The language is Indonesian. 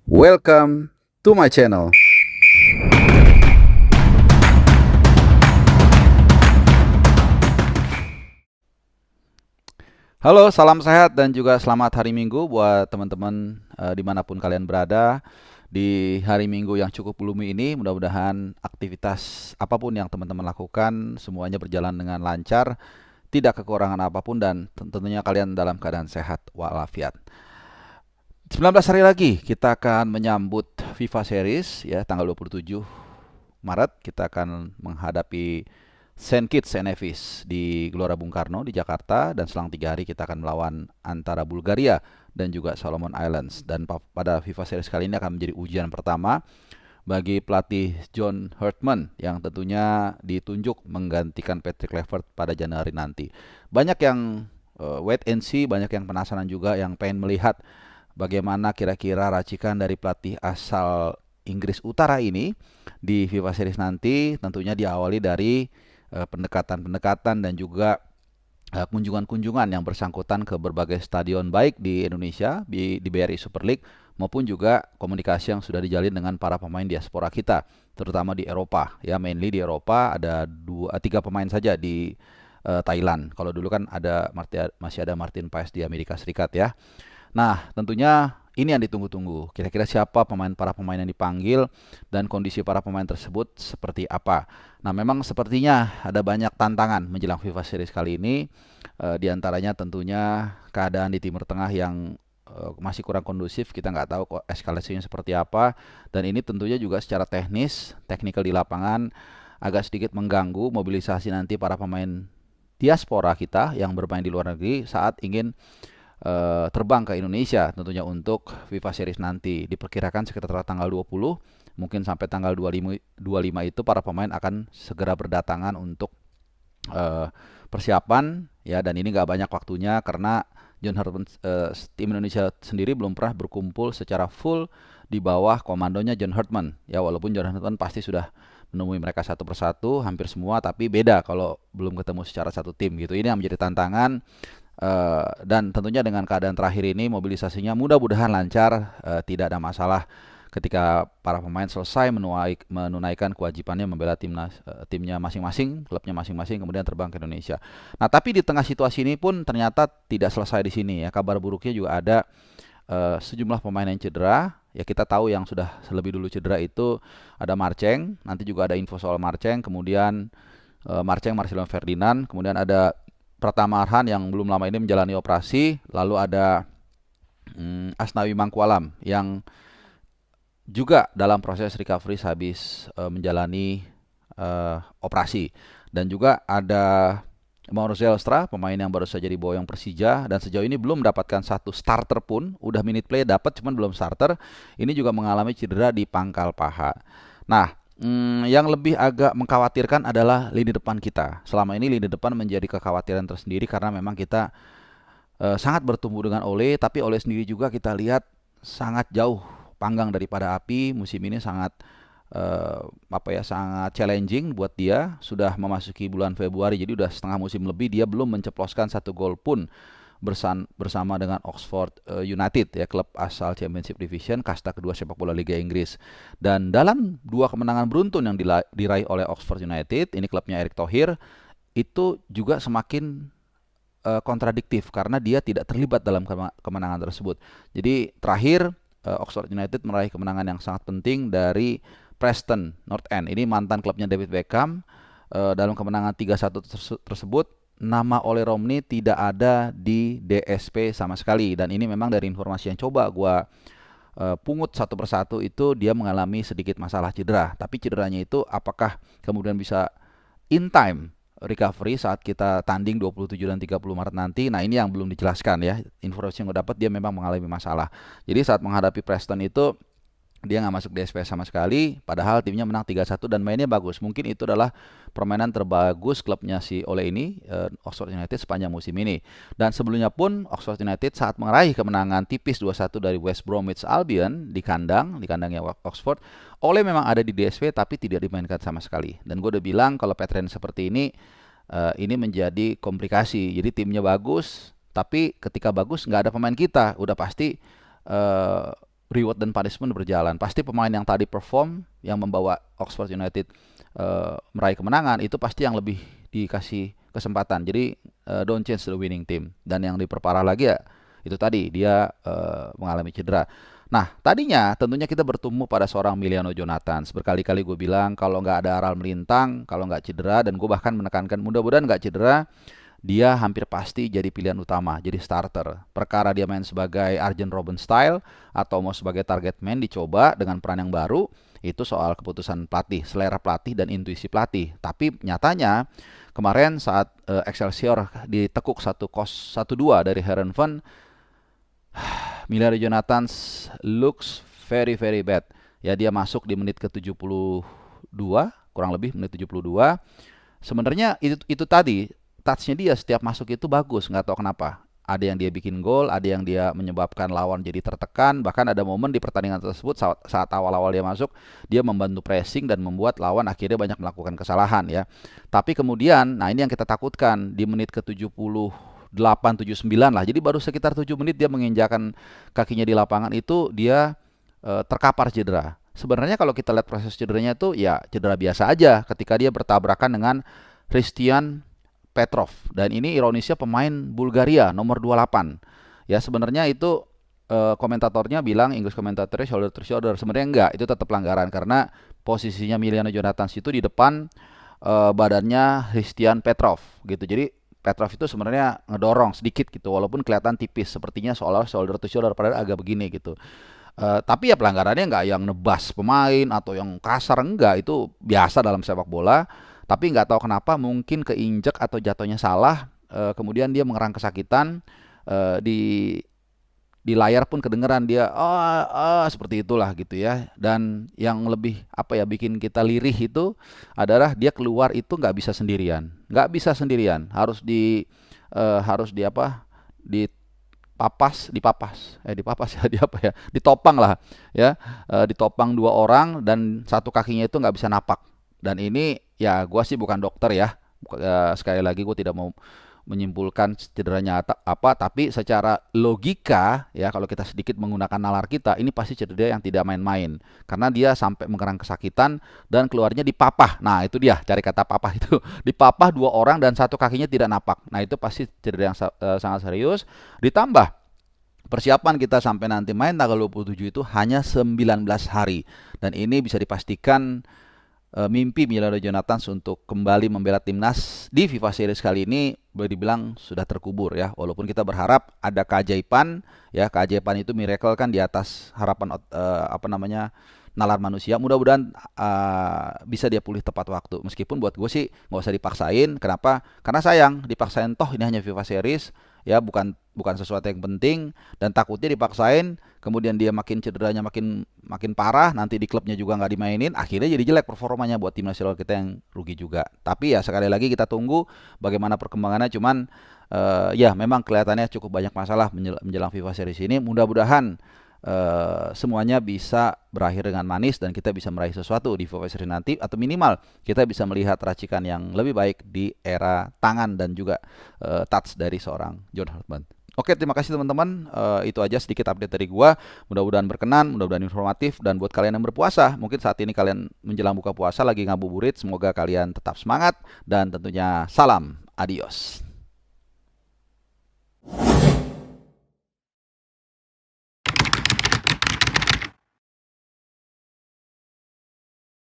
Welcome to my channel. Halo, salam sehat dan juga selamat hari Minggu buat teman-teman dimanapun kalian berada. Di hari Minggu yang cukup gloomy ini, mudah-mudahan aktivitas apapun yang teman-teman lakukan semuanya berjalan dengan lancar, tidak kekurangan apapun dan tentunya kalian dalam keadaan sehat walafiat. 19 hari lagi kita akan menyambut FIFA Series ya, tanggal 27 Maret kita akan menghadapi Saint Kitts and Nevis di Gelora Bung Karno di Jakarta, dan selang 3 hari kita akan melawan antara Bulgaria dan juga Solomon Islands. Dan pada FIFA Series kali ini akan menjadi ujian pertama bagi pelatih John Herdman yang tentunya ditunjuk menggantikan Patrick Kluivert pada Januari nanti. Banyak yang wait and see, banyak yang penasaran juga yang pengen melihat bagaimana kira-kira racikan dari pelatih asal Inggris Utara ini di FIFA Series nanti. Tentunya diawali dari pendekatan-pendekatan dan juga kunjungan-kunjungan yang bersangkutan ke berbagai stadion baik di Indonesia, di BRI Super League, maupun juga komunikasi yang sudah dijalin dengan para pemain diaspora kita, terutama di Eropa. Ya, mainly di Eropa ada 3 pemain saja di Thailand. Kalau dulu kan masih ada Martin Paes di Amerika Serikat ya. Nah, tentunya ini yang ditunggu-tunggu. Kira-kira siapa para pemain yang dipanggil dan kondisi para pemain tersebut seperti apa. Nah, memang sepertinya ada banyak tantangan menjelang FIFA Series kali ini. Di antaranya tentunya keadaan di Timur Tengah yang masih kurang kondusif. Kita nggak tahu kok eskalasinya seperti apa. Dan ini tentunya juga secara teknikal di lapangan agak sedikit mengganggu mobilisasi nanti para pemain diaspora kita yang bermain di luar negeri saat ingin terbang ke Indonesia tentunya untuk FIFA Series nanti. Diperkirakan sekitar tanggal 20, mungkin sampai tanggal 25 itu para pemain akan segera berdatangan untuk persiapan ya, dan ini nggak banyak waktunya karena John Herdman, tim Indonesia sendiri belum pernah berkumpul secara full di bawah komandonya John Herdman ya, walaupun John Herdman pasti sudah menemui mereka satu persatu hampir semua, tapi beda kalau belum ketemu secara satu tim gitu. Ini yang menjadi tantangan. Dan tentunya dengan keadaan terakhir ini mobilisasinya mudah-mudahan lancar, tidak ada masalah ketika para pemain selesai menunaikan kewajibannya membela timnya masing-masing, klubnya masing-masing, kemudian terbang ke Indonesia. Nah, tapi di tengah situasi ini pun ternyata tidak selesai di sini ya. Kabar buruknya juga ada, sejumlah pemain yang cedera. Ya, kita tahu yang sudah lebih dulu cedera itu ada Marceng, nanti juga ada info soal Marceng, kemudian Marcelo Ferdinand, kemudian ada Pratama Arhan yang belum lama ini menjalani operasi, lalu ada Asnawi Mangkualam yang juga dalam proses recovery habis menjalani operasi, dan juga ada Mauro Zelstra, pemain yang baru saja diboyong Persija dan sejauh ini belum mendapatkan satu starter pun. Udah minute play dapat, cuman belum starter. Ini juga mengalami cedera di pangkal paha. Nah, yang lebih agak mengkhawatirkan adalah lini depan kita. Selama ini lini depan menjadi kekhawatiran tersendiri karena memang kita sangat bertumbuh dengan Ole, tapi Ole sendiri juga kita lihat sangat jauh panggang daripada api. Musim ini sangat sangat challenging buat dia. Sudah memasuki bulan Februari, jadi udah setengah musim lebih dia belum menceploskan satu gol pun bersama dengan Oxford United ya, klub asal Championship Division, kasta kedua sepak bola Liga Inggris. Dan dalam 2 kemenangan beruntun yang diraih oleh Oxford United, ini klubnya Erick Thohir, itu juga semakin kontradiktif karena dia tidak terlibat dalam kemenangan tersebut. Jadi terakhir Oxford United meraih kemenangan yang sangat penting dari Preston North End. Ini mantan klubnya David Beckham. Dalam kemenangan 3-1 tersebut nama Ole Romney tidak ada di DSP sama sekali, dan ini memang dari informasi yang coba gue pungut satu persatu itu dia mengalami sedikit masalah cedera, tapi cederanya itu apakah kemudian bisa in time recovery saat kita tanding 27 dan 30 Maret nanti. Nah, ini yang belum dijelaskan ya. Informasi yang gue dapat dia memang mengalami masalah. Jadi saat menghadapi Preston itu dia nggak masuk DSP sama sekali, padahal timnya menang 3-1 dan mainnya bagus. Mungkin itu adalah permainan terbagus klubnya si Ole ini, Oxford United, sepanjang musim ini. Dan sebelumnya pun Oxford United saat meraih kemenangan tipis 2-1 dari West Bromwich Albion di kandangnya Oxford, Ole memang ada di DSP tapi tidak dimainkan sama sekali. Dan gue udah bilang kalau pattern seperti ini menjadi komplikasi. Jadi timnya bagus, tapi ketika bagus nggak ada pemain kita, udah pasti reward dan punishment berjalan. Pasti pemain yang tadi perform, yang membawa Oxford United meraih kemenangan, itu pasti yang lebih dikasih kesempatan. Jadi don't change the winning team. Dan yang diperparah lagi ya itu tadi dia mengalami cedera. Nah, tadinya tentunya kita bertumbuh pada seorang Emiliano Jonathans. Berkali-kali gue bilang kalau nggak ada aral melintang, kalau nggak cedera, dan gue bahkan menekankan mudah-mudahan nggak cedera, dia hampir pasti jadi pilihan utama, jadi starter. Perkara dia main sebagai Arjen Robben style atau mau sebagai target man dicoba dengan peran yang baru, itu soal keputusan pelatih, selera pelatih dan intuisi pelatih. Tapi nyatanya kemarin saat Excelsior ditekuk 1-2 dari Heerenveen, Emiliano Jonathans looks very very bad. Ya, dia masuk di menit ke-72, kurang lebih menit 72. Sebenarnya itu tadi touch-nya dia setiap masuk itu bagus, nggak tahu kenapa. Ada yang dia bikin gol, ada yang dia menyebabkan lawan jadi tertekan. Bahkan ada momen di pertandingan tersebut saat awal-awal dia masuk, dia membantu pressing dan membuat lawan akhirnya banyak melakukan kesalahan ya. Tapi kemudian, nah ini yang kita takutkan di menit ke-78, 79 lah. Jadi baru sekitar 7 menit dia menginjakan kakinya di lapangan itu dia terkapar cedera. Sebenarnya kalau kita lihat proses cederanya itu ya cedera biasa aja ketika dia bertabrakan dengan Hristijan Petrov. Dan ini ironisnya pemain Bulgaria nomor 28. Ya sebenarnya itu komentatornya bilang, English komentatornya shoulder to shoulder. Sebenarnya enggak, itu tetap pelanggaran karena posisinya Emiliano Jonathans itu di depan badannya Hristijan Petrov gitu. Jadi Petrov itu sebenarnya ngedorong sedikit gitu walaupun kelihatan tipis, sepertinya seolah shoulder to shoulder padahal agak begini gitu. Tapi ya pelanggarannya nggak yang nebas pemain atau yang kasar, enggak, itu biasa dalam sepak bola. Tapi nggak tahu kenapa mungkin keinjek atau jatuhnya salah, kemudian dia mengerang kesakitan, di layar pun kedengeran dia seperti itulah gitu ya. Dan yang lebih apa ya bikin kita lirih itu adalah dia keluar itu nggak bisa sendirian, harus di apa, dipapas ya, di apa ya, ditopang lah ya, ditopang 2 orang dan satu kakinya itu nggak bisa napak. Dan ini ya gua sih bukan dokter ya, sekali lagi gue tidak mau menyimpulkan cederanya apa, tapi secara logika ya kalau kita sedikit menggunakan nalar kita, ini pasti cedera yang tidak main-main karena dia sampai mengerang kesakitan dan keluarnya dipapah. Nah itu dia cari kata papah itu dipapah 2 orang dan satu kakinya tidak napak. Nah itu pasti cedera yang sangat serius. Ditambah persiapan kita sampai nanti main tanggal 27 itu hanya 19 hari. Dan ini bisa dipastikan mimpi Emiliano Jonathans untuk kembali membela timnas di FIFA Series kali ini boleh dibilang sudah terkubur ya. Walaupun kita berharap ada keajaiban ya, keajaiban itu miracle kan di atas harapan apa namanya nalar manusia. Mudah-mudahan bisa dia pulih tepat waktu. Meskipun buat gue sih nggak usah dipaksain. Kenapa? Karena sayang dipaksain, toh ini hanya FIFA Series ya, bukan sesuatu yang penting, dan takutnya dipaksain kemudian dia makin cederanya makin parah, nanti di klubnya juga nggak dimainin, akhirnya jadi jelek performanya buat tim nasional kita yang rugi juga. Tapi ya sekali lagi kita tunggu bagaimana perkembangannya. Cuman ya memang kelihatannya cukup banyak masalah menjelang FIFA Series ini. Mudah-mudahan semuanya bisa berakhir dengan manis dan kita bisa meraih sesuatu di FIFA Series nanti, atau minimal kita bisa melihat racikan yang lebih baik di era tangan dan juga touch dari seorang John Hartman. Oke, terima kasih teman-teman. Itu aja sedikit update dari gua. Mudah-mudahan berkenan, mudah-mudahan informatif, dan buat kalian yang berpuasa, mungkin saat ini kalian menjelang buka puasa lagi ngabuburit, semoga kalian tetap semangat dan tentunya salam adios.